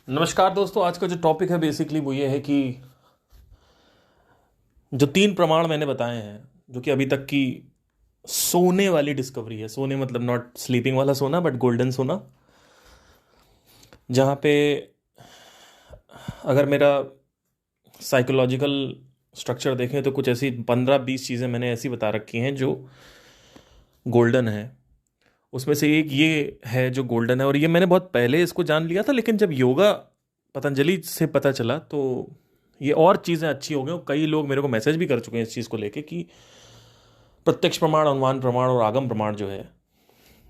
नमस्कार दोस्तों। आज का जो टॉपिक है बेसिकली वो ये है कि जो 3 प्रमाण मैंने बताए हैं, जो कि अभी तक की सोने वाली डिस्कवरी है। सोने मतलब नॉट स्लीपिंग वाला सोना, बट गोल्डन सोना। जहाँ पे अगर मेरा साइकोलॉजिकल स्ट्रक्चर देखें तो कुछ ऐसी 15-20 चीज़ें मैंने ऐसी बता रखी हैं जो गोल्डन है। उसमें से एक ये है जो गोल्डन है, और ये मैंने बहुत पहले इसको जान लिया था, लेकिन जब योगा पतंजलि से पता चला तो ये और चीज़ें अच्छी हो गई। और कई लोग मेरे को मैसेज भी कर चुके हैं इस चीज़ को लेके कि प्रत्यक्ष प्रमाण, अनुमान प्रमाण और आगम प्रमाण जो है,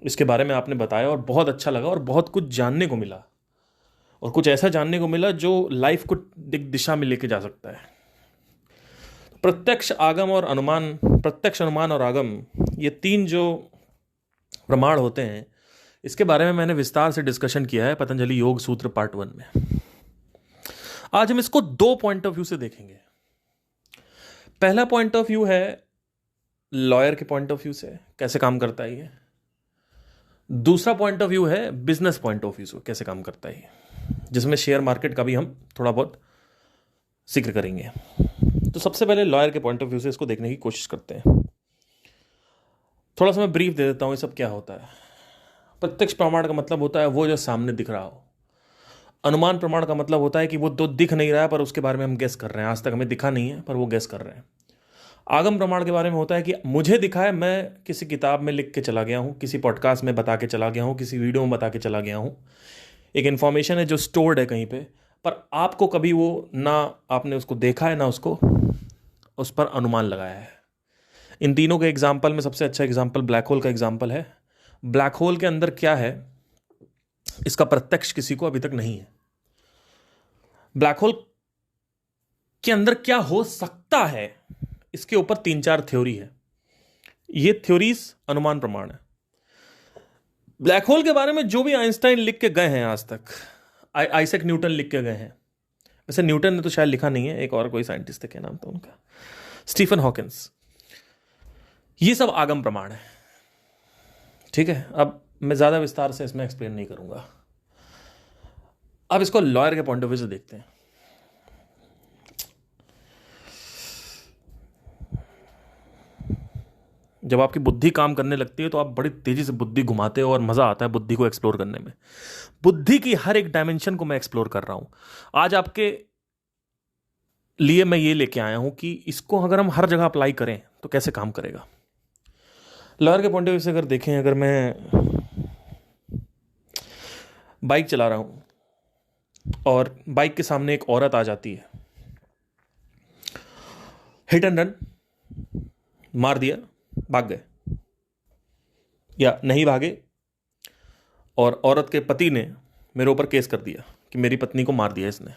इसके बारे में आपने बताया और बहुत अच्छा लगा और बहुत कुछ जानने को मिला, और कुछ ऐसा जानने को मिला जो लाइफ को एक दिशा में लेके जा सकता है। प्रत्यक्ष, आगम और अनुमान, प्रत्यक्ष, अनुमान और आगम, ये 3 जो प्रमाण होते हैं, इसके बारे में मैंने विस्तार से डिस्कशन किया है पतंजलि योग सूत्र पार्ट 1 में। आज हम इसको 2 पॉइंट ऑफ व्यू से देखेंगे। पहला पॉइंट ऑफ व्यू है लॉयर के पॉइंट ऑफ व्यू से, कैसे काम करता है ये। दूसरा पॉइंट ऑफ व्यू है बिजनेस पॉइंट ऑफ व्यू से, कैसे काम करता है ये, जिसमें शेयर मार्केट का भी हम थोड़ा बहुत जिक्र करेंगे। तो सबसे पहले लॉयर के पॉइंट ऑफ व्यू से इसको देखने की कोशिश करते हैं। थोड़ा सा मैं ब्रीफ दे देता हूं ये सब क्या होता है। प्रत्यक्ष प्रमाण का मतलब होता है वो जो सामने दिख रहा हो। अनुमान प्रमाण का मतलब होता है कि वो तो दिख नहीं रहा है पर उसके बारे में हम गेस कर रहे हैं, आज तक हमें दिखा नहीं है पर वो गेस कर रहे हैं। आगम प्रमाण के बारे में होता है कि मुझे दिखा है, मैं किसी किताब में लिख के चला गया हूँ, किसी पॉडकास्ट में बता के चला गया हूँ, किसी वीडियो में बता के चला गया हूँ। एक इन्फॉर्मेशन है जो स्टोर्ड है कहीं पे, पर आपको कभी वो ना आपने उसको देखा है ना उसको उस पर अनुमान लगाया है। इन तीनों के एग्जाम्पल में सबसे अच्छा एग्जाम्पल ब्लैक होल का एग्जाम्पल है। ब्लैक होल के अंदर क्या है, इसका प्रत्यक्ष किसी को अभी तक नहीं है। ब्लैक होल के अंदर क्या हो सकता है, इसके ऊपर 3-4 थ्योरी है। ये थ्योरीज अनुमान प्रमाण है। ब्लैक होल के बारे में जो भी आइंस्टाइन लिख के गए हैं आज तक, आइजैक न्यूटन लिख के गए हैं। वैसे न्यूटन ने तो शायद लिखा नहीं है, एक और कोई साइंटिस्ट है, क्या नाम था उनका, स्टीफन हॉकिंस। ये सब आगम प्रमाण है। ठीक है, अब मैं ज्यादा विस्तार से इसमें एक्सप्लेन नहीं करूंगा। अब इसको लॉयर के पॉइंट ऑफ व्यू से देखते हैं। जब आपकी बुद्धि काम करने लगती है तो आप बड़ी तेजी से बुद्धि घुमाते हो और मजा आता है बुद्धि को एक्सप्लोर करने में। बुद्धि की हर एक डायमेंशन को मैं एक्सप्लोर कर रहा हूं। आज आपके लिए मैं ये लेके आया हूं कि इसको अगर हम हर जगह अप्लाई करें तो कैसे काम करेगा। लॉयर के पॉइंट ऑफ व्यू से अगर देखें, अगर मैं बाइक चला रहा हूं और बाइक के सामने एक औरत आ जाती है, हिट एंड रन, मार दिया, भाग गए या नहीं भागे, और औरत के पति ने मेरे ऊपर केस कर दिया कि मेरी पत्नी को मार दिया इसने,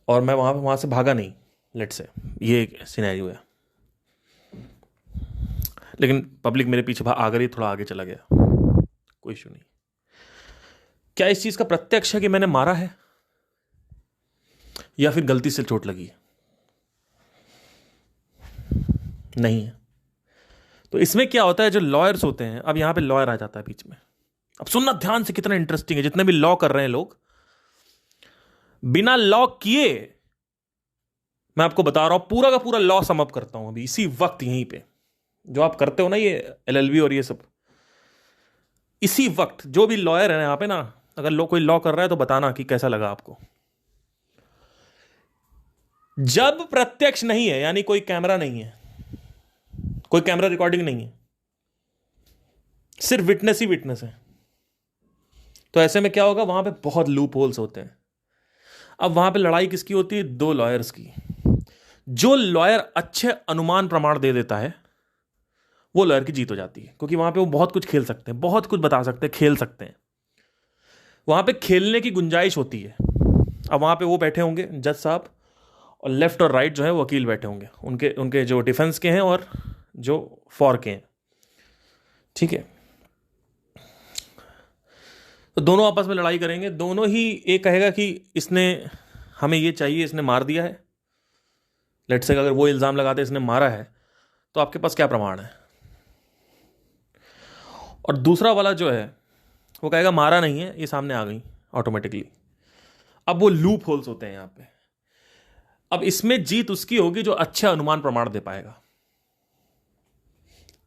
और मैं वहां से भागा नहीं, लेट से ये एक सिनेरियो है, लेकिन पब्लिक मेरे पीछे आ गई, थोड़ा आगे चला गया, कोई इशू नहीं। क्या इस चीज का प्रत्यक्ष है कि मैंने मारा है या फिर गलती से चोट लगी? नहीं है। तो इसमें क्या होता है, जो लॉयर्स होते हैं, अब यहां पे लॉयर आ जाता है बीच में। अब सुनना ध्यान से, कितना इंटरेस्टिंग है। जितने भी लॉ कर रहे हैं लोग, बिना लॉ किए मैं आपको बता रहा हूं, पूरा का पूरा लॉ सम अप करता हूं अभी इसी वक्त यहीं पे। जो आप करते हो ना ये एलएलबी और ये सब, इसी वक्त जो भी लॉयर है यहां पे ना, अगर कोई लॉ कर रहा है तो बताना कि कैसा लगा आपको। जब प्रत्यक्ष नहीं है, यानी कोई कैमरा नहीं है, कोई कैमरा रिकॉर्डिंग नहीं है, सिर्फ विटनेस ही विटनेस है, तो ऐसे में क्या होगा, वहां पे बहुत लूप होल्स होते हैं। अब वहां पे लड़ाई किसकी होती है? 2 लॉयर्स की। जो लॉयर अच्छे अनुमान प्रमाण दे देता है वो लॉयर की जीत हो जाती है, क्योंकि वहां पे वो बहुत कुछ खेल सकते हैं, बहुत कुछ बता सकते हैं, खेल सकते हैं। वहां पे खेलने की गुंजाइश होती है। अब वहां पे वो बैठे होंगे जज साहब, और लेफ्ट और राइट जो है वकील बैठे होंगे, उनके उनके जो डिफेंस के हैं और जो फॉर के हैं। ठीक है, तो दोनों आपस में लड़ाई करेंगे। दोनों ही, एक कहेगा कि इसने, हमें ये चाहिए, इसने मार दिया है। लेट से अगर वो इल्जाम लगाते इसने मारा है, तो आपके पास क्या प्रमाण है? और दूसरा वाला जो है वो कहेगा मारा नहीं है, ये सामने आ गई ऑटोमेटिकली। अब वो लूप होल्स होते हैं यहां पे। अब इसमें जीत उसकी होगी जो अच्छा अनुमान प्रमाण दे पाएगा।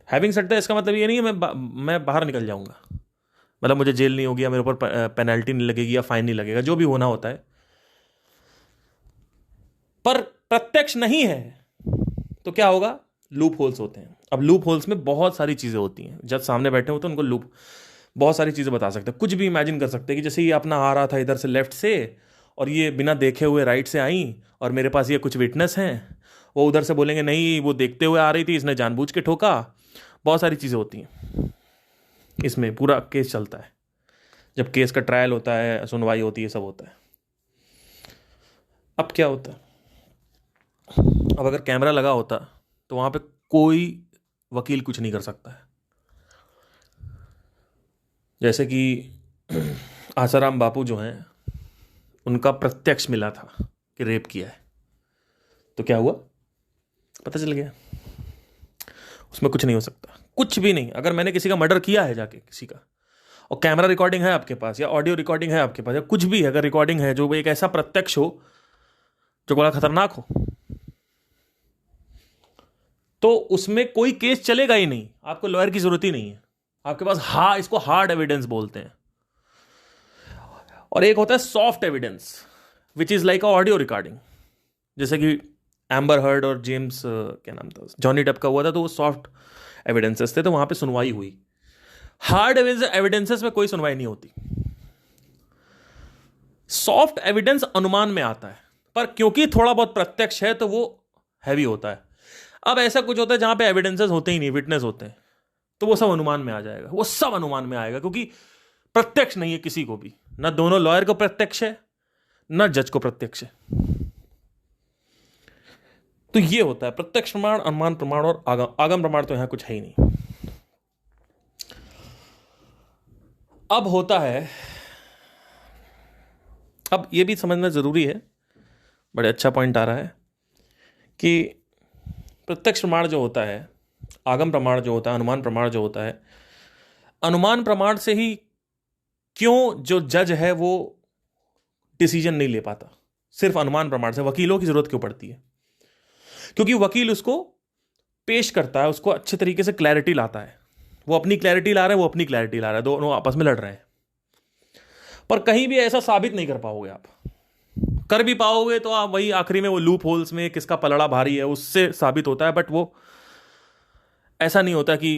हैविंग सेड दैट, इसका मतलब ये नहीं है मैं बाहर निकल जाऊंगा, मतलब मुझे जेल नहीं होगी या मेरे ऊपर पेनल्टी नहीं लगेगी या फाइन नहीं लगेगा, जो भी होना होता है, पर प्रत्यक्ष नहीं है तो क्या होगा? लूप होल्स होते हैं। अब लूप होल्स में बहुत सारी चीजें होती हैं। जब सामने बैठे हो तो उनको लूप बहुत सारी चीजें बता सकते हैं, कुछ भी इमेजिन कर सकते हैं कि जैसे ये अपना आ रहा था इधर से लेफ्ट से और ये बिना देखे हुए राइट से आई और मेरे पास ये कुछ विटनेस हैं, वो उधर से बोलेंगे नहीं वो देखते हुए आ रही थी, इसने जानबूझ के ठोका। बहुत सारी चीज़ें होती हैं इसमें, पूरा केस चलता है। जब केस का ट्रायल होता है, सुनवाई होती है, सब होता है। अब क्या होता है, अब अगर कैमरा लगा होता तो वहां पे कोई वकील कुछ नहीं कर सकता है। जैसे कि आसाराम बापू जो हैं, उनका प्रत्यक्ष मिला था कि रेप किया है, तो क्या हुआ? पता चल गया, उसमें कुछ नहीं हो सकता, कुछ भी नहीं। अगर मैंने किसी का मर्डर किया है जाके किसी का, और कैमरा रिकॉर्डिंग है आपके पास या ऑडियो रिकॉर्डिंग है आपके पास या कुछ भी, अगर रिकॉर्डिंग है जो एक ऐसा प्रत्यक्ष हो जो बड़ा खतरनाक हो, तो उसमें कोई केस चलेगा ही नहीं। आपको लॉयर की जरूरत ही नहीं है, आपके पास इसको हार्ड एविडेंस बोलते हैं। और एक होता है soft evidence, which is like a audio recording. जैसे कि एम्बर हर्ड और जेम्स क्या नाम था, जॉनी डेप का हुआ था, तो वो सॉफ्ट एविडेंसेस थे, तो वहां पे सुनवाई हुई। हार्ड एविडेंसेस में कोई सुनवाई नहीं होती। सॉफ्ट एविडेंस अनुमान में आता है, पर क्योंकि थोड़ा बहुत प्रत्यक्ष है तो वो हैवी होता है। अब ऐसा कुछ होता है जहां पे एविडेंसेस होते ही नहीं, विटनेस होते हैं, तो वो सब अनुमान में आ जाएगा, वो सब अनुमान में आएगा, क्योंकि प्रत्यक्ष नहीं है किसी को भी। ना दोनों लॉयर को प्रत्यक्ष है, ना जज को प्रत्यक्ष है। तो ये होता है प्रत्यक्ष प्रमाण, अनुमान प्रमाण और आगम प्रमाण। तो यहां कुछ है ही नहीं। अब होता है, अब ये भी समझना जरूरी है, बड़े अच्छा पॉइंट आ रहा है कि प्रत्यक्ष प्रमाण जो होता है, आगम प्रमाण जो होता है, अनुमान प्रमाण जो होता है, अनुमान प्रमाण से ही क्यों जो जज है वो डिसीजन नहीं ले पाता? सिर्फ अनुमान प्रमाण से वकीलों की जरूरत क्यों पड़ती है? क्योंकि वकील उसको पेश करता है, उसको अच्छे तरीके से क्लैरिटी लाता है। वो अपनी क्लैरिटी ला रहा है, वो अपनी क्लैरिटी ला रहा है, दोनों आपस में लड़ रहे हैं। पर कहीं भी ऐसा साबित नहीं कर पाओगे आप। कर भी पाओगे तो आप वही आखिरी में वो लूप होल्स में किसका पलड़ा भारी है उससे साबित होता है। बट वो ऐसा नहीं होता कि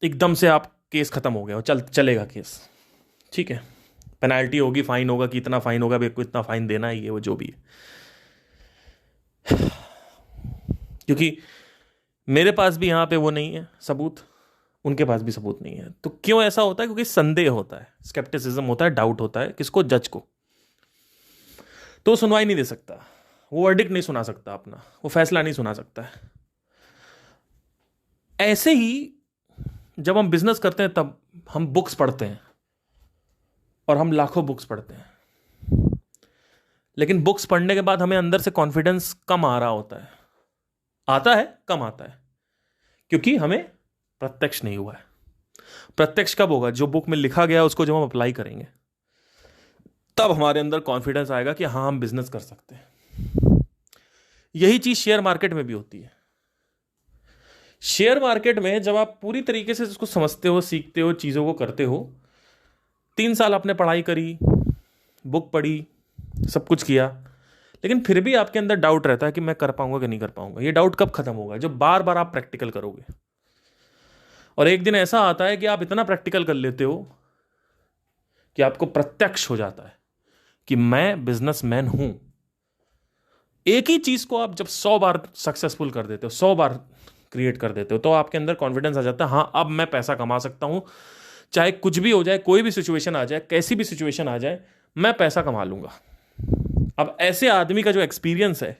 एकदम से आप केस खत्म हो गया, चलेगा केस, ठीक है, पेनाल्टी होगी, फाइन होगा कि इतना फाइन होगा, को इतना फाइन देना ही है, वो जो भी है। क्योंकि मेरे पास भी यहां पे वो नहीं है सबूत, उनके पास भी सबूत नहीं है। तो क्यों ऐसा होता है? क्योंकि संदेह होता है, स्केप्टिसिज्म होता है, डाउट होता है। किसको? जज को। तो सुनवाई नहीं दे सकता, वो वर्डिक्ट नहीं सुना सकता अपना, वो फैसला नहीं सुना सकता है। ऐसे ही जब हम बिजनेस करते हैं तब हम बुक्स पढ़ते हैं, और हम लाखों बुक्स पढ़ते हैं, लेकिन बुक्स पढ़ने के बाद हमें अंदर से कॉन्फिडेंस कम आ रहा होता है, आता है, कम आता है, क्योंकि हमें प्रत्यक्ष नहीं हुआ है। प्रत्यक्ष कब होगा? जो बुक में लिखा गया उसको जब हम अप्लाई करेंगे, तब हमारे अंदर कॉन्फिडेंस आएगा कि हाँ हम बिजनेस कर सकते हैं। यही चीज शेयर मार्केट में भी होती है। शेयर मार्केट में जब आप पूरी तरीके से इसको समझते हो, सीखते हो, चीजों को करते हो, 3 साल आपने पढ़ाई करी, बुक पढ़ी, सब कुछ किया, लेकिन फिर भी आपके अंदर डाउट रहता है कि मैं कर पाऊंगा कि नहीं कर पाऊंगा। ये डाउट कब खत्म होगा? जब बार बार आप प्रैक्टिकल करोगे। और एक दिन ऐसा आता है कि आप इतना प्रैक्टिकल कर लेते हो कि आपको प्रत्यक्ष हो जाता है कि मैं बिजनेसमैन हूं। एक ही चीज को आप जब 100 बार सक्सेसफुल कर देते हो, 100 बार क्रिएट कर देते हो, तो आपके अंदर कॉन्फिडेंस आ जाता है, हाँ अब मैं पैसा कमा सकता हूं, चाहे कुछ भी हो जाए, कोई भी सिचुएशन आ जाए, कैसी भी सिचुएशन आ जाए, मैं पैसा कमा लूंगा। अब ऐसे आदमी का जो एक्सपीरियंस है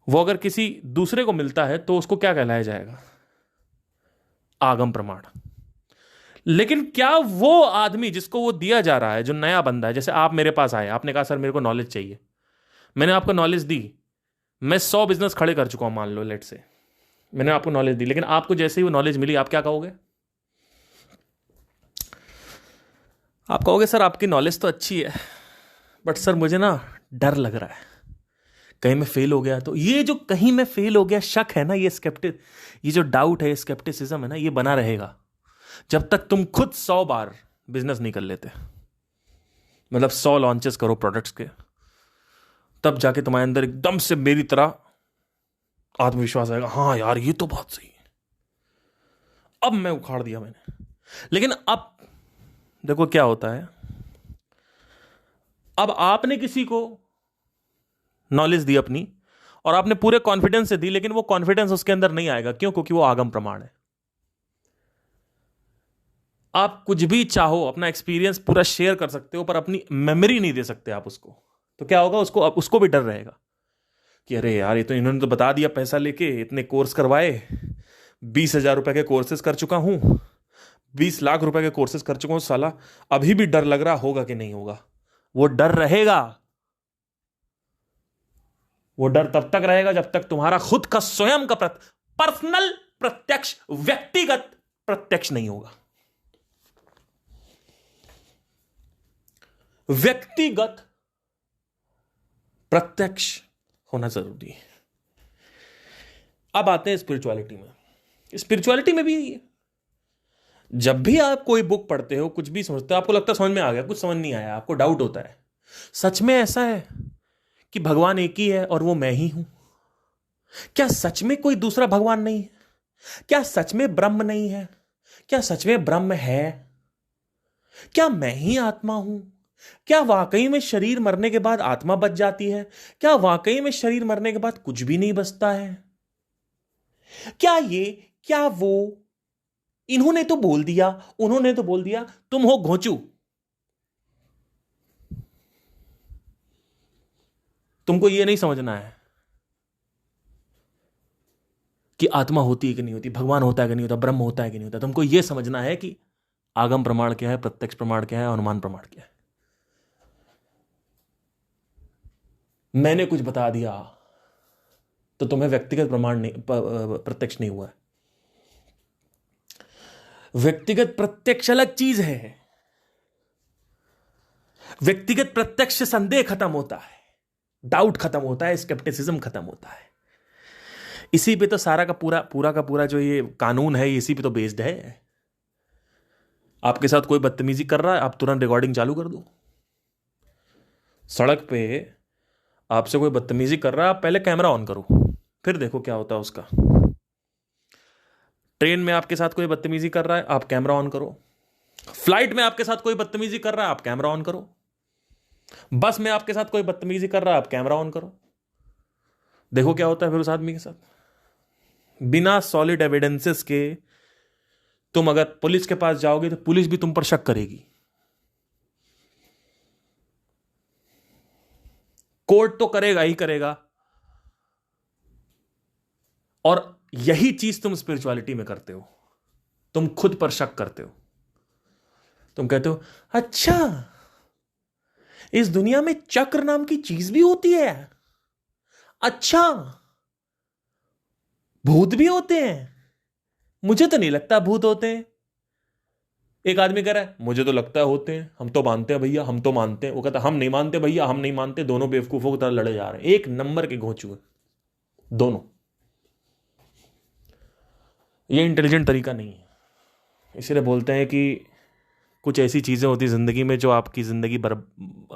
वो अगर किसी दूसरे को मिलता है तो उसको क्या कहलाया जाएगा? आगम प्रमाण। लेकिन क्या वो आदमी जिसको वो दिया जा रहा है, जो नया बंदा है, जैसे आप मेरे पास आए, आपने कहा सर मेरे को नॉलेज चाहिए, मैंने आपको नॉलेज दी, मैं 100 बिजनेस खड़े कर चुका हूं, मान लो, लेट से मैंने आपको नॉलेज दी, लेकिन आपको जैसे ही वो नॉलेज मिली आप क्या कहोगे? आप कहोगे सर आपकी नॉलेज तो अच्छी है, बट सर मुझे ना डर लग रहा है कहीं मैं फेल हो गया तो। ये जो कहीं मैं फेल हो गया शक है ना, ये जो डाउट है, स्केप्टिसिज्म है ना, ये बना रहेगा जब तक तुम खुद 100 बार बिजनेस नहीं कर लेते। मतलब 100 लॉन्चेस करो प्रोडक्ट्स के, तब जाके तुम्हारे अंदर एकदम से मेरी तरह आत्मविश्वास आएगा, हाँ यार ये तो बहुत सही है, अब मैं उखाड़ दिया मैंने। लेकिन अब देखो क्या होता है, अब आपने किसी को नॉलेज दी अपनी और आपने पूरे कॉन्फिडेंस से दी, लेकिन वो कॉन्फिडेंस उसके अंदर नहीं आएगा। क्यों? क्योंकि वो आगम प्रमाण है। आप कुछ भी चाहो अपना एक्सपीरियंस पूरा शेयर कर सकते हो, पर अपनी मेमोरी नहीं दे सकते आप उसको। तो क्या होगा, उसको भी डर रहेगा कि अरे यार ये तो इन्होंने तो बता दिया, पैसा लेके इतने कोर्स करवाए, 20,000 रुपए के कोर्सेज कर चुका हूं, 20 लाख रुपए के कोर्सेज कर चुका हूं, साला अभी भी डर लग रहा होगा कि नहीं होगा। वो डर रहेगा, वो डर तब तक रहेगा जब तक तुम्हारा खुद का स्वयं का पर्सनल प्रत्यक्ष, व्यक्तिगत प्रत्यक्ष नहीं होगा। व्यक्तिगत प्रत्यक्ष होना जरूरी है। अब आते हैं स्पिरिचुअलिटी में। स्पिरिचुअलिटी में भी यही है, जब भी आप कोई बुक पढ़ते हो, कुछ भी समझते हो, आपको लगता है समझ में आ गया, कुछ समझ नहीं आया, आपको डाउट होता है, सच में ऐसा है कि भगवान एक ही है और वो मैं ही हूं? क्या सच में कोई दूसरा भगवान नहीं है? क्या सच में ब्रह्म नहीं है? क्या सच में ब्रह्म है? क्या मैं ही आत्मा हूं? क्या वाकई में शरीर मरने के बाद आत्मा बच जाती है? क्या वाकई में शरीर मरने के बाद कुछ भी नहीं बचता है? क्या ये, क्या वो, इन्होंने तो बोल दिया, उन्होंने तो बोल दिया, तुम हो घोंचू, तुमको ये नहीं समझना है कि आत्मा होती है कि नहीं होती, भगवान होता है कि नहीं होता, ब्रह्म होता है कि नहीं होता। तुमको यह समझना है कि आगम प्रमाण क्या है, प्रत्यक्ष प्रमाण क्या है, अनुमान प्रमाण क्या है। मैंने कुछ बता दिया तो तुम्हें व्यक्तिगत प्रमाण नहीं, प्रत्यक्ष नहीं हुआ है। व्यक्तिगत प्रत्यक्ष अलग चीज है। व्यक्तिगत प्रत्यक्ष से संदेह खत्म होता है, डाउट खत्म होता है, स्केप्टिसिज्म खत्म होता है। इसी पे तो सारा का पूरा जो ये कानून है, इसी पे तो बेस्ड है। आपके साथ कोई बदतमीजी कर रहा है, आप तुरंत रिकॉर्डिंग चालू कर दो। सड़क पे आपसे कोई बदतमीजी कर रहा है, आप पहले कैमरा ऑन करो, फिर देखो क्या होता है उसका। ट्रेन में आपके साथ कोई बदतमीजी कर रहा है, आप कैमरा ऑन करो। फ्लाइट में आपके साथ कोई बदतमीजी कर रहा है, आप कैमरा ऑन करो। बस में आपके साथ कोई बदतमीजी कर रहा है, आप कैमरा ऑन करो। देखो क्या होता है फिर उस आदमी के साथ। बिना सॉलिड एविडेंसेस के तुम अगर पुलिस के पास जाओगे तो पुलिस भी तुम पर शक करेगी। कोर्ट तो करेगा ही करेगा। और यही चीज तुम स्पिरिचुअलिटी में करते हो, तुम खुद पर शक करते हो। तुम कहते हो अच्छा इस दुनिया में चक्र नाम की चीज भी होती है, अच्छा भूत भी होते हैं, मुझे तो नहीं लगता भूत होते हैं। एक आदमी कह रहा है मुझे तो लगता है होते हैं, हम तो मानते हैं भैया, हम तो मानते हैं। वो कहता हम नहीं मानते भैया, हम नहीं मानते। दोनों बेवकूफों की तरह लड़े जा रहे हैं, एक नंबर के घोंचू है दोनों। ये इंटेलिजेंट तरीका नहीं है। इसीलिए बोलते हैं कि कुछ ऐसी चीजें होती जिंदगी में जो आपकी जिंदगी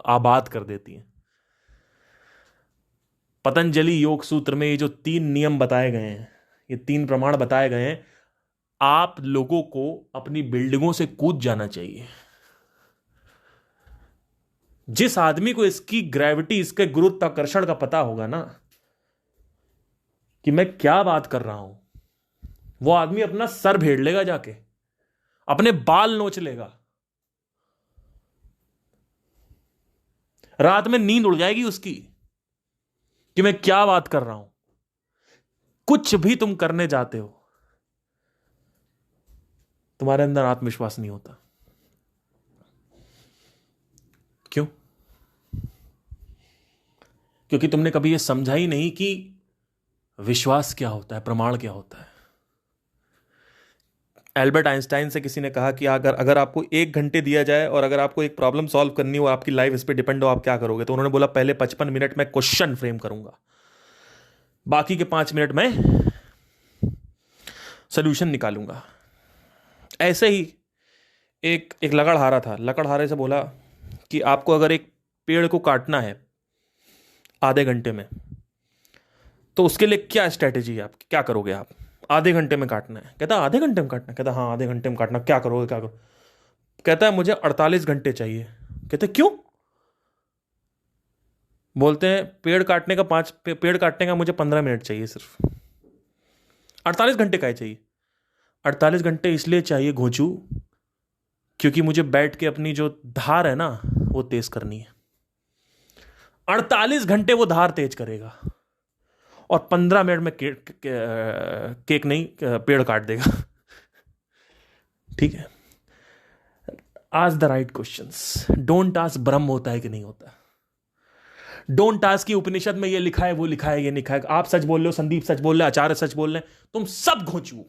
आबाद कर देती हैं। पतंजलि योग सूत्र में ये जो 3 नियम बताए गए हैं, ये 3 प्रमाण बताए गए हैं, आप लोगों को अपनी बिल्डिंगों से कूद जाना चाहिए। जिस आदमी को इसकी ग्रेविटी, इसके गुरुत्वाकर्षण का पता होगा ना कि मैं क्या बात कर रहा हूं, वो आदमी अपना सर भेड़ लेगा, जाके अपने बाल नोच लेगा, रात में नींद उड़ जाएगी उसकी कि मैं क्या बात कर रहा हूं। कुछ भी तुम करने जाते हो, तुम्हारे अंदर आत्मविश्वास नहीं होता। क्यों? क्योंकि तुमने कभी यह समझा ही नहीं कि विश्वास क्या होता है, प्रमाण क्या होता है। एल्बर्ट आइंस्टाइन से किसी ने कहा कि अगर अगर आपको 1 घंटे दिया जाए और अगर आपको एक प्रॉब्लम सॉल्व करनी हो, आपकी लाइफ इस पर डिपेंड हो, आप क्या करोगे? तो उन्होंने बोला पहले 55 मिनट में क्वेश्चन फ्रेम करूंगा, बाकी के 5 मिनट में सोल्यूशन निकालूंगा। ऐसे ही एक एक लकड़हारा था, लकड़हारे से बोला कि आपको अगर एक पेड़ को काटना है आधे घंटे में, तो उसके लिए क्या स्ट्रेटेजी है आपकी, क्या करोगे आप? आधे घंटे में काटना है। कहता आधे घंटे में काटना है? कहता हाँ आधे घंटे में काटना, क्या करोगे, क्या करो? कहता है मुझे 48 घंटे चाहिए। कहते क्यों? बोलते हैं पेड़ काटने का मुझे 15 मिनट चाहिए सिर्फ। 48 घंटे का ही चाहिए? 48 घंटे इसलिए चाहिए घोंचू, क्योंकि मुझे बैठ के अपनी जो धार है ना वो तेज करनी है। 48 घंटे वो धार तेज करेगा और 15 मिनट में केक नहीं पेड़ काट देगा। ठीक है। Ask the right questions. Don't ask ब्रह्म होता है कि नहीं होता। डोंट आस्क कि उपनिषद में ये लिखा है, वो लिखा है, ये लिखा है। आप सच बोल रहे हो, संदीप सच बोल रहे हैं, आचार्य सच बोल रहे हैं, तुम सब घोंचू,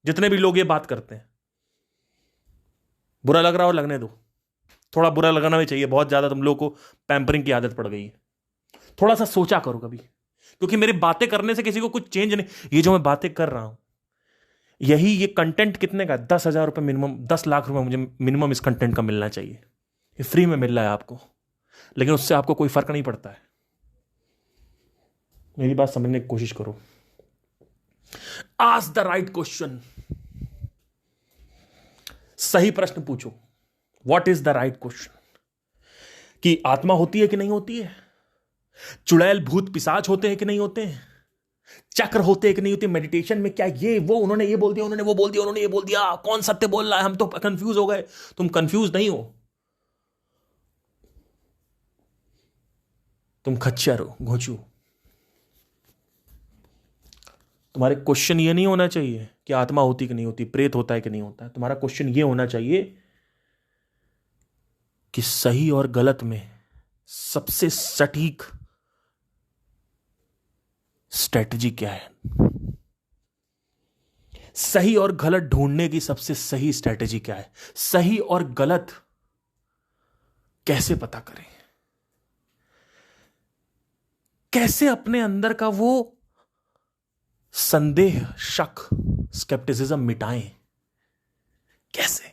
जितने भी लोग ये बात करते हैं। बुरा लग रहा हो लगने दो, थोड़ा बुरा लगाना भी चाहिए, बहुत ज्यादा तुम लोग को पैम्परिंग की आदत पड़ गई है। थोड़ा सा सोचा करो कभी, क्योंकि मेरी बातें करने से किसी को कुछ चेंज नहीं। ये जो मैं बातें कर रहा हूं, यही ये कंटेंट कितने का? 10,000 रुपये मिनिमम, 10 लाख रुपए मुझे मिनिमम इस कंटेंट का मिलना चाहिए। ये फ्री में मिल रहा है आपको, लेकिन उससे आपको कोई फर्क नहीं पड़ता है। मेरी बात समझने की कोशिश करो। Ask the right question. सही प्रश्न पूछो। What is the right question? कि आत्मा होती है कि नहीं होती है? चुड़ैल भूत पिशाच होते हैं कि नहीं होते हैं? चक्र होते हैं कि नहीं होते? मेडिटेशन में क्या ये वो, उन्होंने ये बोल दिया, उन्होंने वो बोल दिया, उन्होंने ये बोल दिया, कौन सत्य बोल रहा है? हम तो कंफ्यूज हो गए। तुम कंफ्यूज नहीं हो, तुम खच्चर हो, घोंचू। तुम्हारे क्वेश्चन ये नहीं होना चाहिए कि आत्मा होती कि नहीं होती, प्रेत होता है कि नहीं होता है। तुम्हारा क्वेश्चन ये होना चाहिए कि सही और गलत में सबसे सटीक स्ट्रेटजी क्या है? सही और गलत ढूंढने की सबसे सही स्ट्रेटजी क्या है? सही और गलत कैसे पता करें? कैसे अपने अंदर का वो संदेह, शक, स्केप्टिसिज्म मिटाएं? कैसे?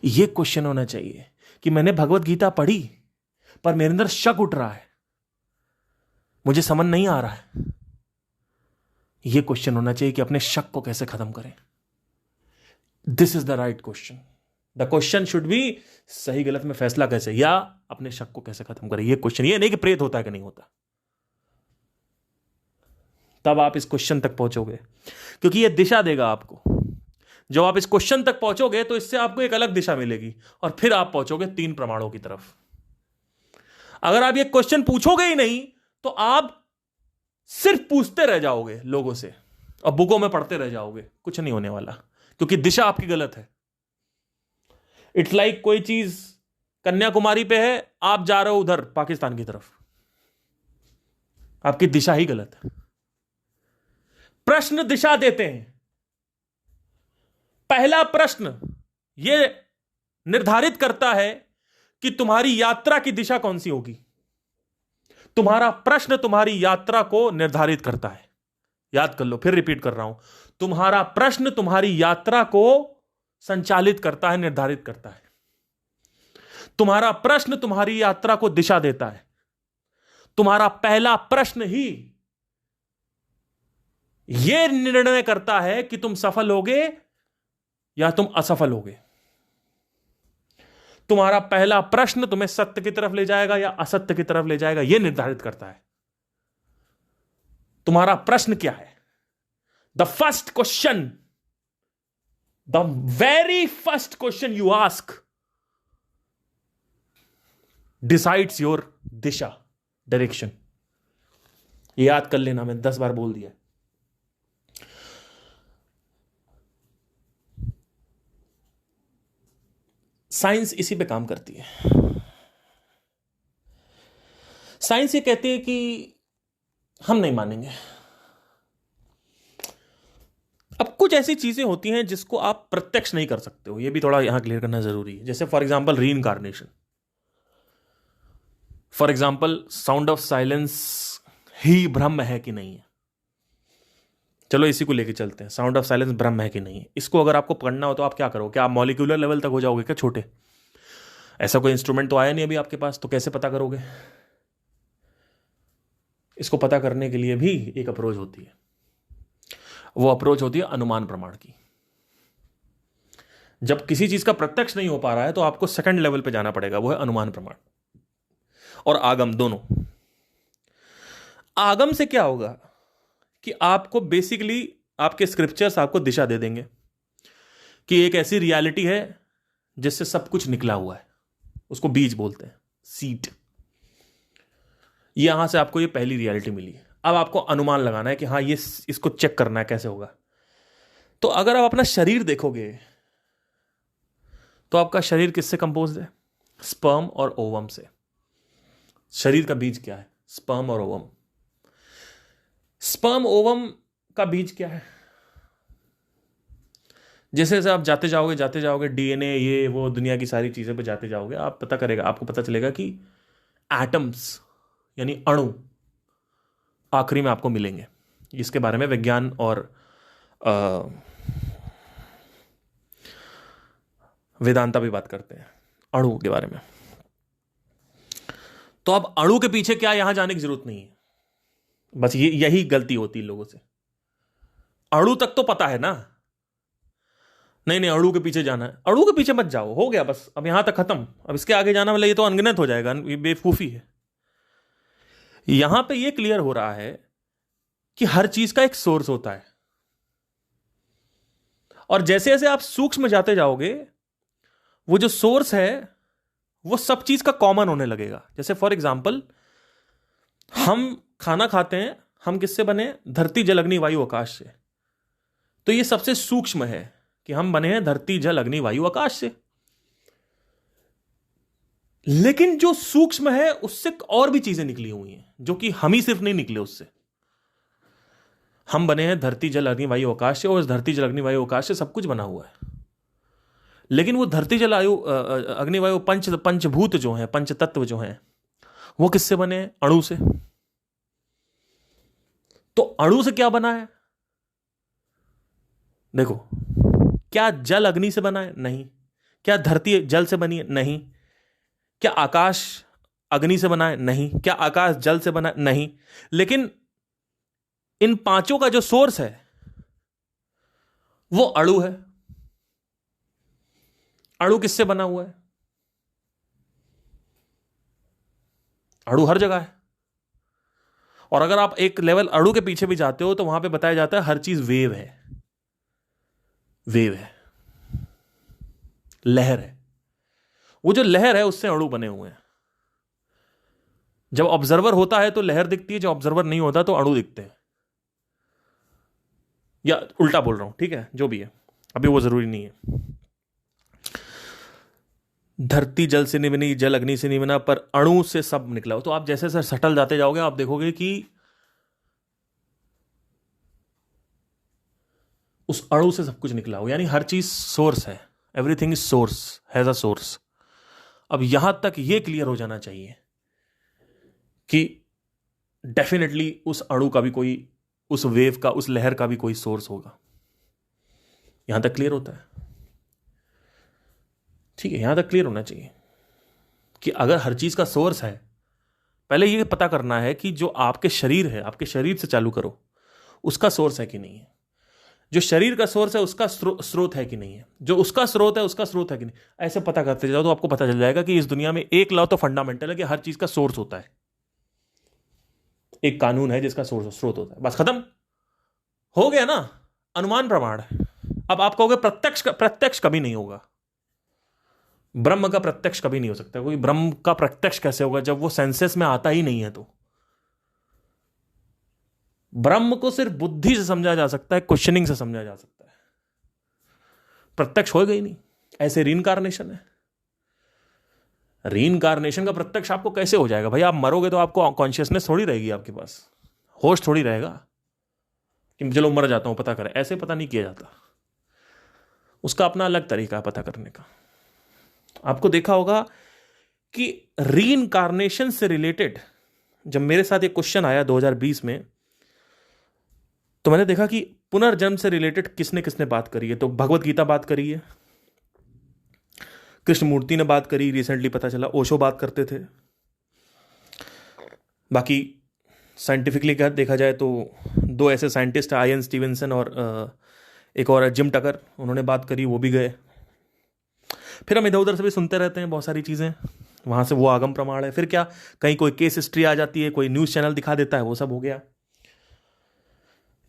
ये क्वेश्चन होना चाहिए कि मैंने भगवत गीता पढ़ी पर मेरे अंदर शक उठ रहा है, मुझे समझ नहीं आ रहा है। यह क्वेश्चन होना चाहिए कि अपने शक को कैसे खत्म करें। This is the right question. The question should be सही गलत में फैसला कैसे, या अपने शक को कैसे खत्म करें। यह क्वेश्चन, ये नहीं कि प्रेत होता है कि नहीं होता। तब आप इस क्वेश्चन तक पहुंचोगे, क्योंकि यह दिशा देगा आपको। जब आप इस क्वेश्चन तक पहुंचोगे तो इससे आपको एक अलग दिशा मिलेगी और फिर आप पहुंचोगे 3 प्रमाणों की तरफ। अगर आप ये क्वेश्चन पूछोगे ही नहीं तो आप सिर्फ पूछते रह जाओगे लोगों से और बुकों में पढ़ते रह जाओगे, कुछ नहीं होने वाला, क्योंकि दिशा आपकी गलत है। इट्स लाइक कोई चीज कन्याकुमारी पे है, आप जा रहे हो उधर पाकिस्तान की तरफ, आपकी दिशा ही गलत है। प्रश्न दिशा देते हैं। पहला प्रश्न यह निर्धारित करता है कि तुम्हारी यात्रा की दिशा कौन सी होगी। तुम्हारा प्रश्न तुम्हारी यात्रा को निर्धारित करता है। याद कर लो, फिर रिपीट कर रहा हूं, तुम्हारा प्रश्न तुम्हारी यात्रा को संचालित करता है, निर्धारित करता है। तुम्हारा प्रश्न तुम्हारी यात्रा को दिशा देता है। तुम्हारा पहला प्रश्न ही यह निर्णय करता है कि तुम सफल होगे या तुम असफल होगे। तुम्हारा पहला प्रश्न तुम्हें सत्य की तरफ ले जाएगा या असत्य की तरफ ले जाएगा, यह निर्धारित करता है। तुम्हारा प्रश्न क्या है? The first question, the very first question you ask decides your Disha, direction. याद कर लेना, मैंने 10 बार बोल दिया। साइंस इसी पे काम करती है। साइंस ये कहती है कि हम नहीं मानेंगे। अब कुछ ऐसी चीजें होती हैं जिसको आप प्रत्यक्ष नहीं कर सकते हो, ये भी थोड़ा यहां क्लियर करना जरूरी है। जैसे for example reincarnation, for example sound of silence ही ब्रह्म है कि नहीं है। चलो इसी को लेके चलते हैं, साउंड ऑफ साइलेंस ब्रह्म है कि नहीं है। इसको अगर आपको पढ़ना हो तो आप क्या करोगे? क्या आप मॉलिक्यूलर लेवल तक हो जाओगे क्या छोटे? ऐसा कोई इंस्ट्रूमेंट तो आया नहीं अभी आपके पास, तो कैसे पता करोगे? इसको पता करने के लिए भी एक अप्रोच होती है, वो अप्रोच होती है अनुमान प्रमाण की। जब किसी चीज का प्रत्यक्ष नहीं हो पा रहा है तो आपको सेकंड लेवल पे जाना पड़ेगा, वो है अनुमान प्रमाण और आगम दोनों। आगम से क्या होगा कि आपको बेसिकली आपके स्क्रिप्चर्स आपको दिशा दे देंगे कि एक ऐसी रियलिटी है जिससे सब कुछ निकला हुआ है, उसको बीज बोलते हैं, सीड। यहां से आपको ये पहली रियलिटी मिली। अब आपको अनुमान लगाना है कि हाँ ये इसको चेक करना है कैसे होगा। तो अगर आप अपना शरीर देखोगे तो आपका शरीर किससे कंपोज है? स्पर्म और ओवम से। शरीर का बीज क्या है? स्पर्म और ओवम। स्पर्म ओवम का बीज क्या है? जैसे जैसे आप जाते जाओगे डीएनए ये वो दुनिया की सारी चीजें पे जाते जाओगे, आपको पता चलेगा कि एटम्स यानी अणु आखिरी में आपको मिलेंगे। इसके बारे में विज्ञान और वेदांता भी बात करते हैं अणु के बारे में। तो अब अणु के पीछे क्या यहां जाने की जरूरत नहीं है, बस यही गलती होती है लोगों से। अणु तक तो पता है ना, नहीं अणु के पीछे जाना है, अणु के पीछे मत जाओ, हो गया बस, अब यहां तक खत्म। अब इसके आगे जाना मतलब ये तो अनगिनत हो जाएगा, ये बेवकूफी है। यहां पे ये क्लियर हो रहा है कि हर चीज का एक सोर्स होता है, और जैसे जैसे आप सूक्ष्म जाते जाओगे वो जो सोर्स है वो सब चीज का कॉमन होने लगेगा। जैसे फॉर एग्जाम्पल हम खाना खाते हैं, हम किससे बने? धरती जल अग्नि वायु आकाश से। तो ये सबसे सूक्ष्म है कि हम बने हैं धरती जल अग्नि वायु आकाश से। लेकिन जो सूक्ष्म है उससे और भी चीजें निकली हुई हैं जो कि हम ही सिर्फ नहीं निकले उससे। हम बने हैं धरती जल अग्नि वायु आकाश से, और उस धरती जल अग्नि वायु आकाश से सब कुछ बना हुआ है। लेकिन वो धरती जल आयु अग्नि वायु पंचभूत जो हैं, पंच तत्व जो हैं, वो किससे बने हैं? अणु से। तो अणु से क्या बना है? देखो, क्या जल अग्नि से बना है? नहीं। क्या धरती जल से बनी है? नहीं। क्या आकाश अग्नि से बना है? नहीं। क्या आकाश जल से बना है? नहीं। लेकिन इन पांचों का जो सोर्स है वो अणु है। अणु किससे बना हुआ है? अणु हर जगह है। और अगर आप एक लेवल अणु के पीछे भी जाते हो तो वहां पे बताया जाता है हर चीज वेव है, वेव है, लहर है। वो जो लहर है उससे अणु बने हुए हैं। जब ऑब्जर्वर होता है तो लहर दिखती है, जब ऑब्जर्वर नहीं होता तो अणु दिखते हैं। या उल्टा बोल रहा हूं, ठीक है, जो भी है, अभी वो जरूरी नहीं है। धरती जल से नहीं बनी, जल अग्नि से नहीं बना, पर अणु से सब निकला हो। तो आप जैसे जैसे सटल जाते जाओगे आप देखोगे कि उस अणु से सब कुछ निकला हो, यानी हर चीज सोर्स है। Everything is source, has a source. अब यहां तक यह क्लियर हो जाना चाहिए कि डेफिनेटली उस अणु का भी कोई, उस वेव का, उस लहर का भी कोई सोर्स होगा। यहां तक क्लियर होता है? ठीक है, यहां तक क्लियर होना चाहिए कि अगर हर चीज का सोर्स है, पहले यह पता करना है कि जो आपके शरीर है, आपके शरीर से चालू करो, उसका सोर्स है कि नहीं है। जो शरीर का सोर्स है उसका स्रोत है कि नहीं है। जो उसका स्रोत है उसका स्रोत है कि नहीं। ऐसे पता करते जाओ तो आपको पता चल जाएगा कि इस दुनिया में एक लॉ तो फंडामेंटल है कि हर चीज का सोर्स होता है। एक कानून है जिसका स्रोत होता है। बस खत्म हो गया ना, अनुमान प्रमाण। अब आप कहोगे प्रत्यक्ष कभी नहीं होगा। ब्रह्म का प्रत्यक्ष कभी नहीं हो सकता। कोई ब्रह्म का प्रत्यक्ष कैसे होगा जब वो सेंसेस में आता ही नहीं है? तो ब्रह्म को सिर्फ बुद्धि से समझा जा सकता है, क्वेश्चनिंग से समझा जा सकता है, प्रत्यक्ष होगा ही नहीं। ऐसे रीइंकार्नेशन है। रीइंकार्नेशन का प्रत्यक्ष आपको कैसे हो जाएगा भाई? आप मरोगे तो आपको कॉन्शियसनेस थोड़ी रहेगी, आपके पास होश थोड़ी रहेगा। कि चलो मर जाता हूं, पता करें, ऐसे पता नहीं किया जाता। उसका अपना अलग तरीका है पता करने का। आपको देखा होगा कि रीइंकारनेशन से रिलेटेड जब मेरे साथ एक क्वेश्चन आया 2020 में, तो मैंने देखा कि पुनर्जन्म से रिलेटेड किसने किसने बात करी है। तो भगवत गीता बात करी है, कृष्णमूर्ति ने बात करी, रिसेंटली पता चला ओशो बात करते थे। बाकी साइंटिफिकली क्या देखा जाए तो दो ऐसे साइंटिस्ट, आयन स्टीवेंसन और एक और जिम टकर, उन्होंने बात करी, वो भी गए। फिर हम इधर उधर से भी सुनते रहते हैं बहुत सारी चीज़ें, वहाँ से वो आगम प्रमाण है, फिर क्या कहीं कोई केस हिस्ट्री आ जाती है, कोई न्यूज़ चैनल दिखा देता है, वो सब हो गया।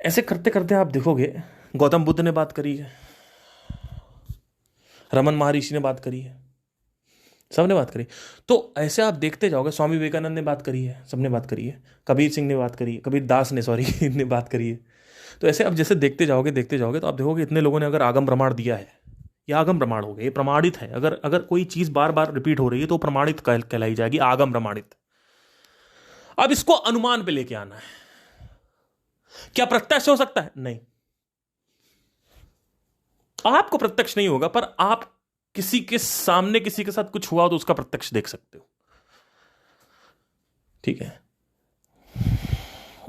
ऐसे करते करते आप देखोगे गौतम बुद्ध ने बात करी है, रमन महर्षि ने बात करी है, सबने बात करी। तो ऐसे आप देखते जाओगे, स्वामी विवेकानंद ने बात करी है, सबने बात करी है, कबीर सिंह ने बात करी है, कबीर दास ने सॉरी ने बात करी है। तो ऐसे आप जैसे देखते जाओगे तो आप देखोगे इतने लोगों ने अगर आगम प्रमाण दिया है, यह आगम प्रमाण हो गया, ये प्रमाणित है। अगर अगर कोई चीज बार बार रिपीट हो रही है तो प्रमाणित कहलाई जाएगी, आगम प्रमाणित। अब इसको अनुमान पे लेके आना है। क्या प्रत्यक्ष हो सकता है? नहीं, आपको प्रत्यक्ष नहीं होगा, पर आप किसी के सामने किसी के साथ कुछ हुआ तो उसका प्रत्यक्ष देख सकते हो। ठीक है,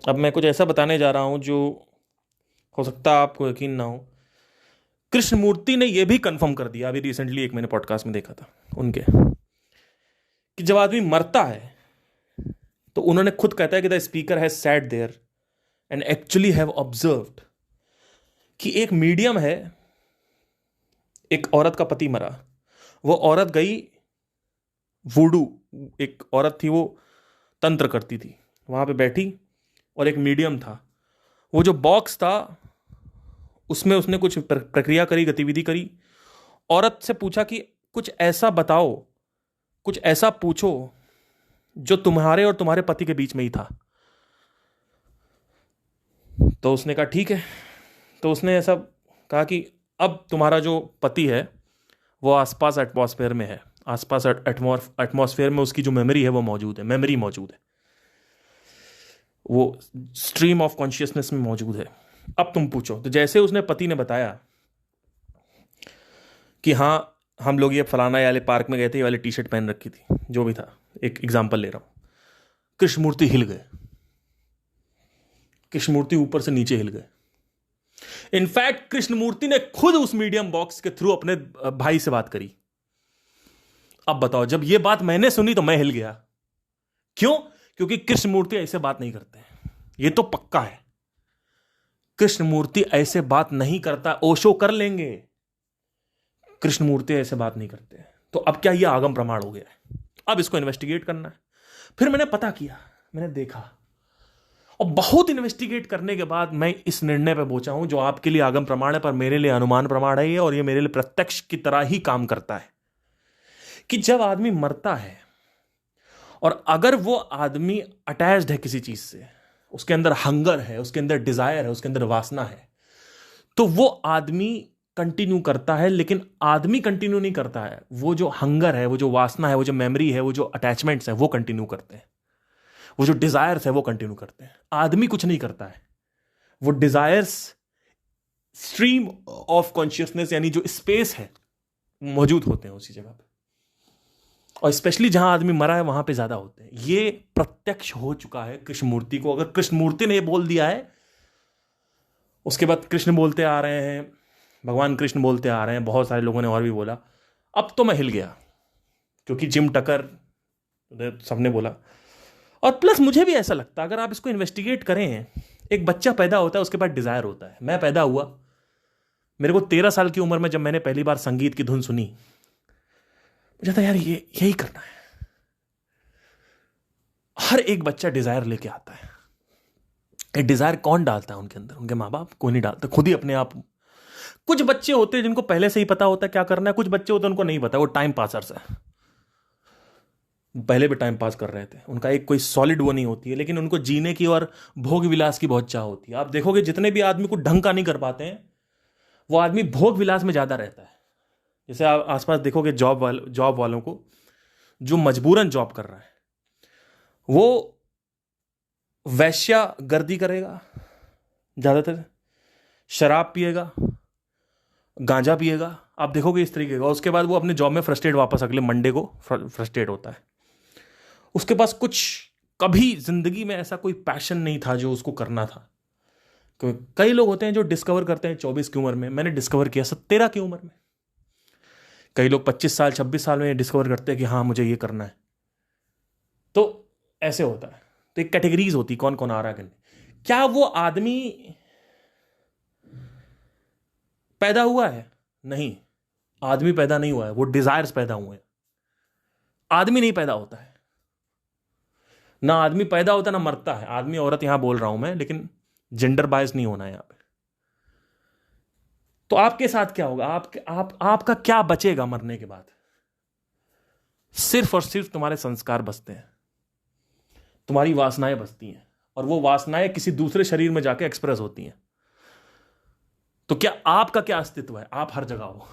अब मैं कुछ ऐसा बताने जा रहा हूं जो हो सकता है आपको यकीन ना हो। कृष्णमूर्ति ने यह भी कंफर्म कर दिया, अभी रिसेंटली एक मैंने पॉडकास्ट में देखा था उनके, कि जब आदमी मरता है तो उन्होंने खुद कहता है कि the speaker has sat there and actually have observed कि एक मीडियम है, एक औरत का पति मरा, वो औरत गई वुडू, एक औरत थी वो तंत्र करती थी, वहां पे बैठी और एक मीडियम था, वो जो बॉक्स था उसमें उसने कुछ प्रक्रिया करी, गतिविधि करी, औरत से पूछा कि कुछ ऐसा बताओ, कुछ ऐसा पूछो जो तुम्हारे और तुम्हारे पति के बीच में ही था। तो उसने कहा ठीक है। तो उसने ऐसा कहा कि अब तुम्हारा जो पति है वो आसपास एटमॉस्फेयर में है, आसपास एटमॉस्फेयर में उसकी जो मेमोरी है वो मौजूद है, मेमोरी मौजूद है, वो स्ट्रीम ऑफ कॉन्शियसनेस में मौजूद है, अब तुम पूछो। तो जैसे उसने पति ने बताया कि हाँ हम लोग ये फलाना वाले पार्क में गए थे, ये वाली टी शर्ट पहन रखी थी, जो भी था, एक एग्जाम्पल ले रहा हूं, कृष्णमूर्ति हिल गए, कृष्णमूर्ति ऊपर से नीचे हिल गए। इनफैक्ट कृष्णमूर्ति ने खुद उस मीडियम बॉक्स के थ्रू अपने भाई से बात करी। अब बताओ, जब ये बात मैंने सुनी तो मैं हिल गया। क्यों? क्योंकि कृष्णमूर्ति ऐसे बात नहीं करते, ये तो पक्का है, कृष्णमूर्ति ऐसे बात नहीं करता। ओशो कर लेंगे, कृष्णमूर्ति ऐसे बात नहीं करते। तो अब क्या ये आगम प्रमाण हो गया है? अब इसको इन्वेस्टिगेट करना है। फिर मैंने पता किया, मैंने देखा, और बहुत इन्वेस्टिगेट करने के बाद मैं इस निर्णय पर पहुंचा हूं, जो आपके लिए आगम प्रमाण है पर मेरे लिए अनुमान प्रमाण है ये, और ये मेरे लिए प्रत्यक्ष की तरह ही काम करता है, कि जब आदमी मरता है और अगर वो आदमी अटैच्ड है किसी चीज से, उसके अंदर हंगर है, उसके अंदर डिजायर है, उसके अंदर वासना है, तो वो आदमी कंटिन्यू करता है। लेकिन आदमी कंटिन्यू नहीं करता है, वो जो हंगर है, वो जो वासना है, वो जो मेमोरी है, वो जो अटैचमेंट्स है, वो कंटिन्यू करते हैं, वो जो डिजायर्स है वो कंटिन्यू करते हैं। आदमी कुछ नहीं करता है, वो डिजायर्स स्ट्रीम ऑफ कॉन्शियसनेस यानी जो स्पेस है मौजूद होते हैं उसी जगह पे, और स्पेशली जहां आदमी मरा है वहां पे ज्यादा होते हैं। ये प्रत्यक्ष हो चुका है कृष्णमूर्ति को। अगर कृष्णमूर्ति ने ये बोल दिया है, उसके बाद कृष्ण बोलते आ रहे हैं, भगवान कृष्ण बोलते आ रहे हैं, बहुत सारे लोगों ने और भी बोला, अब तो मैं हिल गया, क्योंकि जिम टकर सबने बोला। और प्लस मुझे भी ऐसा लगता है, अगर आप इसको इन्वेस्टिगेट करें, एक बच्चा पैदा होता है, उसके बाद डिजायर होता है। मैं पैदा हुआ, मेरे को 13 साल की उम्र में जब मैंने पहली बार संगीत की धुन सुनी, मुझे था यार ये यही करना है। हर एक बच्चा डिजायर लेके आता है। ये डिजायर कौन डालता है उनके अंदर? उनके माँ बाप, कोई नहीं डालता, खुद ही अपने आप। कुछ बच्चे होते हैं जिनको पहले से ही पता होता है क्या करना है, कुछ बच्चे होते हैं उनको नहीं पता, वो टाइम पासर्स है, पहले भी टाइम पास कर रहे थे, उनका एक कोई सॉलिड वो नहीं होती है, लेकिन उनको जीने की और भोग विलास की बहुत चाह होती है। आप देखोगे जितने भी आदमी को ढंग का नहीं कर पाते हैं, वो आदमी भोग विलास में ज्यादा रहता है। जैसे आप आसपास देखोगे जॉब वालों को, जो मजबूरन जॉब कर रहा है, वो वैश्या गर्दी करेगा, ज़्यादातर शराब पिएगा, गांजा पिएगा, आप देखोगे इस तरीके का। उसके बाद वो अपने जॉब में फ्रस्ट्रेट, वापस अगले मंडे को फ्रस्ट्रेट होता है। उसके पास कुछ, कभी जिंदगी में ऐसा कोई पैशन नहीं था जो उसको करना था। कई लोग होते हैं जो डिस्कवर करते हैं 24 की उम्र में, मैंने डिस्कवर किया 17 की उम्र में। कई लोग 25 साल 26 साल में डिस्कवर करते हैं कि हाँ मुझे ये करना है। तो ऐसे होता है। तो एक कैटेगरीज होती, कौन कौन आ रहा है करने। क्या वो आदमी पैदा हुआ है? नहीं, आदमी पैदा नहीं हुआ है, वो डिजायर्स पैदा हुए हैं। आदमी नहीं पैदा होता है, ना आदमी पैदा होता ना मरता है। आदमी औरत यहां बोल रहा हूं मैं, लेकिन जेंडर बायस नहीं होना है यहां पे। तो आपके साथ क्या होगा? आपका क्या बचेगा मरने के बाद? सिर्फ और सिर्फ तुम्हारे संस्कार बचते हैं, तुम्हारी वासनाएं बचती हैं, और वो वासनाएं किसी दूसरे शरीर में जाके एक्सप्रेस होती हैं। तो क्या आपका क्या अस्तित्व है? आप हर जगह हो,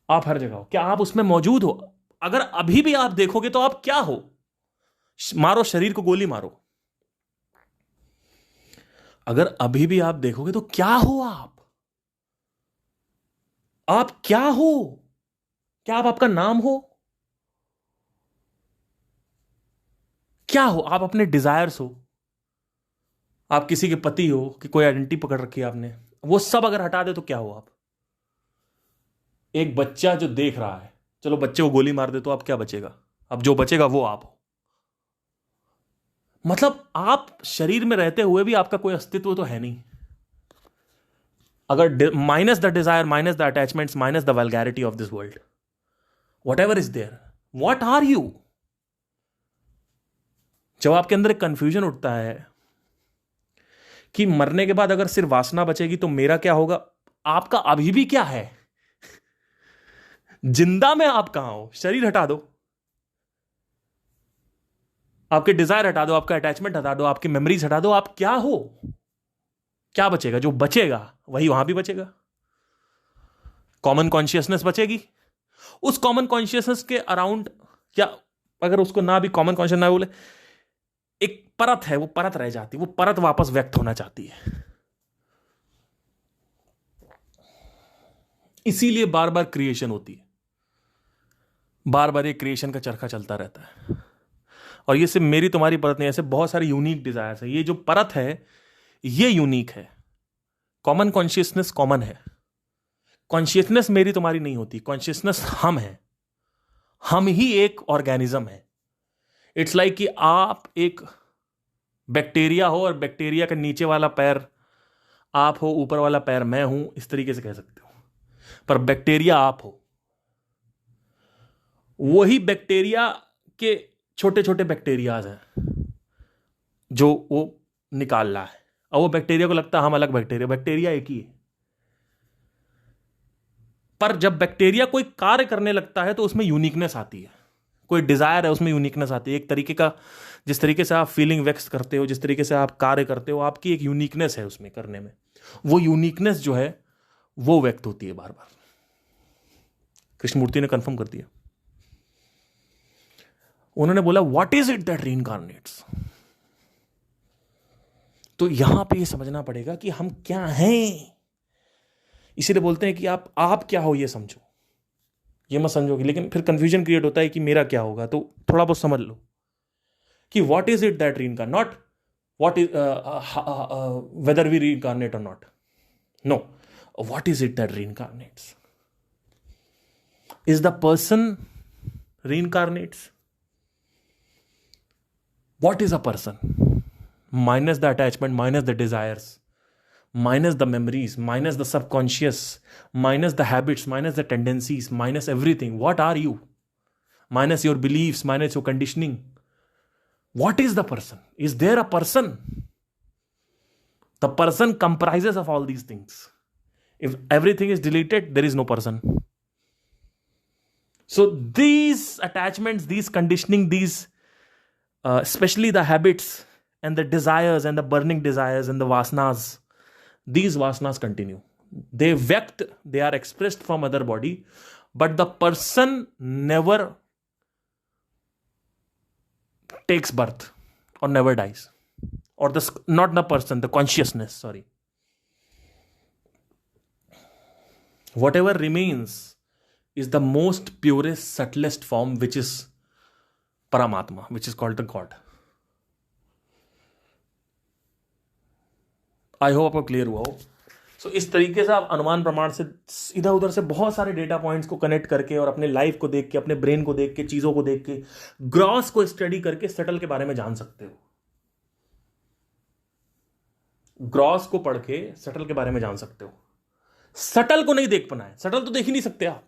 आप हर जगह हो। क्या आप उसमें मौजूद हो? अगर अभी भी आप देखोगे तो आप क्या हो? मारो शरीर को गोली मारो। अगर अभी भी आप देखोगे तो क्या हो आप क्या हो? क्या आप आपका नाम हो? क्या हो आप? अपने डिजायर्स हो, आप किसी के पति हो, कि कोई आइडेंटिटी पकड़ रखी है आपने, वो सब अगर हटा दे तो क्या हो आप? एक बच्चा जो देख रहा है, चलो बच्चे को गोली मार दे तो आप क्या बचेगा? अब जो बचेगा वो आप हो। मतलब आप शरीर में रहते हुए भी आपका कोई अस्तित्व तो है नहीं। अगर minus the desire, minus the attachments, minus the vulgarity of this world, whatever is there, what are you? जब आपके अंदर एक कंफ्यूजन उठता है कि मरने के बाद अगर सिर्फ वासना बचेगी तो मेरा क्या होगा, आपका अभी भी क्या है? जिंदा में आप कहां हो? शरीर हटा दो, आपके डिजायर हटा दो, आपका अटैचमेंट हटा दो, आपकी मेमोरीज हटा दो, आप क्या हो? क्या बचेगा? जो बचेगा वही वहां भी बचेगा। कॉमन कॉन्शियसनेस बचेगी। उस कॉमन कॉन्शियसनेस के अराउंड, या अगर उसको ना भी कॉमन कॉन्शियस ना बोले, एक परत है, वो परत रह जाती है, वो परत वापस व्यक्त होना चाहती है। इसीलिए बार बार क्रिएशन होती है, बार बार ये क्रिएशन का चरखा चलता रहता है। और ये सिर्फ मेरी तुम्हारी परत नहीं, ऐसे बहुत सारे यूनिक डिजायर्स है। ये जो परत है ये यूनिक है। कॉमन कॉन्शियसनेस कॉमन है। कॉन्शियसनेस मेरी तुम्हारी नहीं होती, कॉन्शियसनेस हम है, हम ही एक ऑर्गेनिज्म है। इट्स लाइक कि आप एक बैक्टीरिया हो और बैक्टीरिया का नीचे वाला पैर आप हो, ऊपर वाला पैर मैं हूं, इस तरीके से कह सकते हो। पर बैक्टीरिया आप हो। वही बैक्टीरिया के छोटे छोटे बैक्टीरियाज हैं जो वो निकाल रहा है, और वो बैक्टीरिया को लगता है हम अलग बैक्टीरिया, बैक्टीरिया एक ही है। पर जब बैक्टीरिया कोई कार्य करने लगता है तो उसमें यूनिकनेस आती है, कोई डिजायर है उसमें यूनिकनेस आती है। एक तरीके का, जिस तरीके से आप फीलिंग व्यक्त करते हो, जिस तरीके से आप कार्य करते हो, आपकी एक यूनिकनेस है उसमें करने में। वो यूनिकनेस जो है वो व्यक्त होती है बार बार। कृष्णमूर्ति ने कंफर्म कर दिया। उन्होंने बोला व्हाट इज इट दैट रीइंकार्नेट्स। तो यहां पे ये समझना पड़ेगा कि हम क्या हैं। इसीलिए बोलते हैं कि आप क्या हो ये समझो, ये मत समझोगे। लेकिन फिर कंफ्यूजन क्रिएट होता है कि मेरा क्या होगा। तो थोड़ा बहुत समझ लो कि what is it that reincarnate, not what is whether we reincarnate or not, no, what is it that reincarnates. Is the person reincarnates? What is a person? Minus the attachment, minus the desires, minus the memories, minus the subconscious, minus the habits, minus the tendencies, minus everything. What are you? Minus your beliefs, minus your conditioning. What is the person? Is there a person? The person comprises of all these things. If everything is deleted, there is no person. So these attachments, these conditioning, these especially the habits and the desires and the burning desires and the vasanas, these vasanas continue. They vect, they are expressed from other body, but the person never takes birth or never dies. or not the person, the consciousness, sorry. Whatever remains is the most purest, subtlest form, which is Paramatma, which is called the God. I hope आपको clear हुआ हो. सो इस तरीके से आप अनुमान प्रमाण से इधर उधर से बहुत सारे डेटा पॉइंट्स को कनेक्ट करके और अपने लाइफ को देख के, अपने ब्रेन को देख के, चीजों को देख के, ग्रॉस को स्टडी करके सटल के बारे में जान सकते हो. ग्रॉस को पढ़ के सटल के बारे में जान सकते हो. सटल को नहीं देख पाना है, सटल तो देख ही नहीं सकते आप.